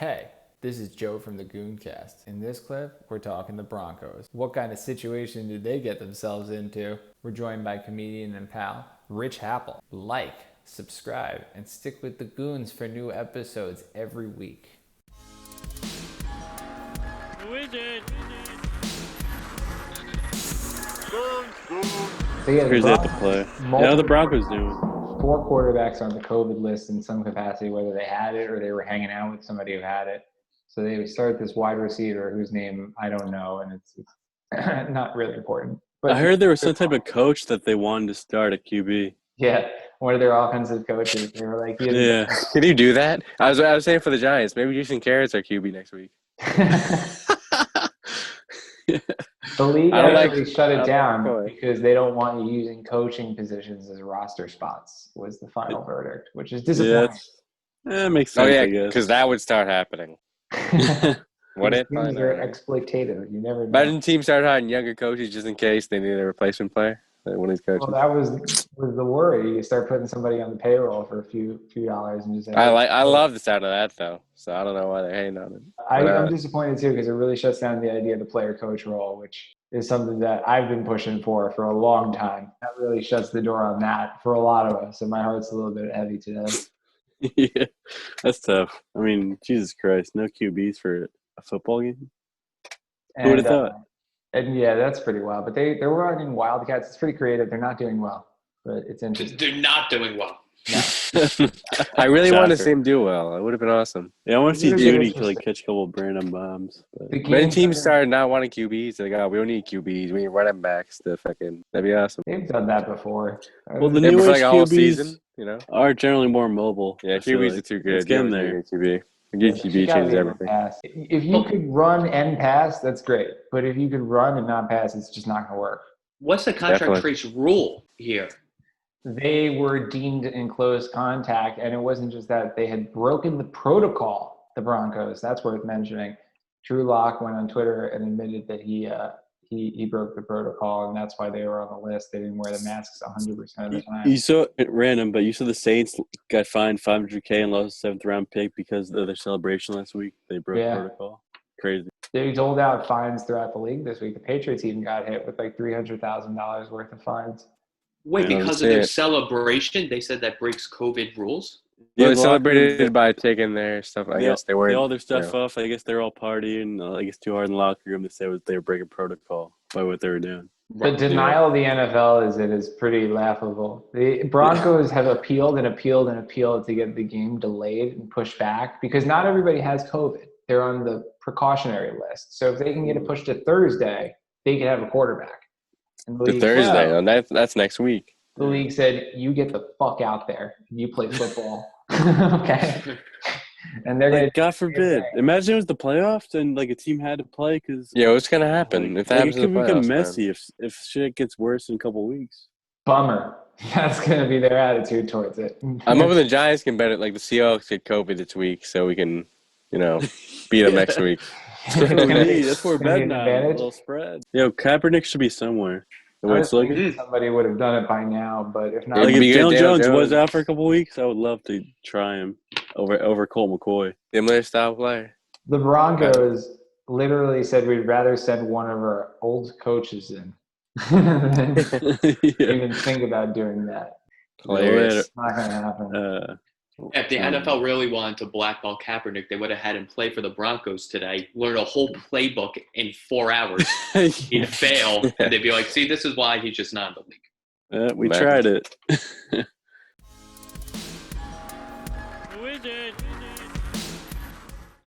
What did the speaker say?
Hey, this is Joe from the Goon cast. In this clip, we're talking the Broncos. What kind of situation did they get themselves into? We're joined by comedian and pal, Rich Happel. Like, subscribe, and stick with the Goons for new episodes every week. Who is it? So yeah, Here's at the play. How the Broncos doing? 4 quarterbacks on the COVID list in some capacity, whether they had it or they were hanging out with somebody who had it. So they start this wide receiver whose name I don't know, and it's not really important. But I heard there was some type of coach that they wanted to start at QB. Yeah, one of their offensive coaches. They were like, Yeah. Can you do that? I was saying for the Giants, maybe Jason Garrett's our QB next week. The league I don't actually like- shut I it don't down like because they don't want you using coaching positions as roster spots. Was the final verdict, which is disappointing. Yeah, it makes sense. Oh yeah, I guess. because that would start happening. What These if? teams are exploitative. You never know. Imagine teams start hiring younger coaches just in case they need a replacement player. One of these coaches. Well, that was the worry. You start putting somebody on the payroll for a few dollars and just say, I love the sound of that though, so I don't know why they're hating on it. I'm disappointed too because it really shuts down the idea of the player coach role, which is something that I've been pushing for a long time. That really shuts the door on that for a lot of us, and my heart's a little bit heavy today. Yeah, that's tough. I mean, Jesus Christ, no QBs for a football game. Who would have thought? And yeah, that's pretty wild. But they're running Wildcats. It's pretty creative. They're not doing well, but it's interesting. They're not doing well. No. I really want to Shocker. see him do well. It would have been awesome. Yeah, I want to see It would be Judy interesting. catch a couple of random bombs. But. The Many game- teams started not wanting QBs. They're like, oh, we don't need QBs. We need running backs to fucking. That'd be awesome. They've done that before. Well, the Yeah, new for like age a whole QBs season, you know. are generally more mobile. Yeah, I feel QBs like. are too good. Let's get 'em Yeah, there. QB. A Yeah, good but QB you gotta changes be able to everything. pass. If you could run and pass, that's great. But if you could run and not pass, it's just not going to work. What's the contract Definitely. trace rule here? They were deemed in close contact, and it wasn't just that. They had broken the protocol, the Broncos. That's worth mentioning. Drew Lock went on Twitter and admitted that he broke the protocol, and that's why they were on the list. They didn't wear the masks 100% of the time. You saw it random, but you saw the Saints got fined $500K and lost a 7th-round pick because of their celebration last week. They broke protocol. Crazy. They doled out fines throughout the league this week. The Patriots even got hit with like $300,000 worth of fines. Wait, I don't because see of their it. celebration, they said that breaks COVID rules? Well, they the locker celebrated room, by taking their stuff. I guess they were. all their stuff off. I guess they're all partying. I guess too hard in the locker room. They said they were breaking protocol by what they were doing. The denial of the NFL is pretty laughable. The Broncos have appealed and appealed and appealed to get the game delayed and pushed back because not everybody has COVID. They're on the precautionary list. So if they can get it pushed to Thursday, they can have a quarterback. And the To league Thursday. said- No, that's next week. The league said, you get the fuck out there. You play football. Okay. And they're going Like, God forbid. Imagine it was the playoffs and like a team had to play because Yeah, what's gonna happen if that it happens could in the become playoffs, man? messy if shit gets worse in a couple weeks. bummer. That's going to be their attitude towards it. I'm hoping the Giants can bet it. Like the Seahawks get COVID this week, so we can, beat them next week. It's gonna be- That's where it's gonna be bed an now. A advantage. little spread. Yo, Kaepernick should be somewhere. The way I it's was looking. thinking somebody would have done it by now, but if not, Like It'd if be good, Daniel Daniel Jones was Jones. out for a couple weeks, I would love to try him over Colt McCoy. Similar style player. the Broncos literally said we'd rather send one of our old coaches in than Yeah. even think about doing that. Hilarious. It's not going to happen. If the NFL really wanted to blackball Kaepernick, they would have had him play for the Broncos today, learn a whole playbook in 4 hours. He'd fail, and they'd be like, see, this is why he's just not in the league. We Man. tried it. Who is it?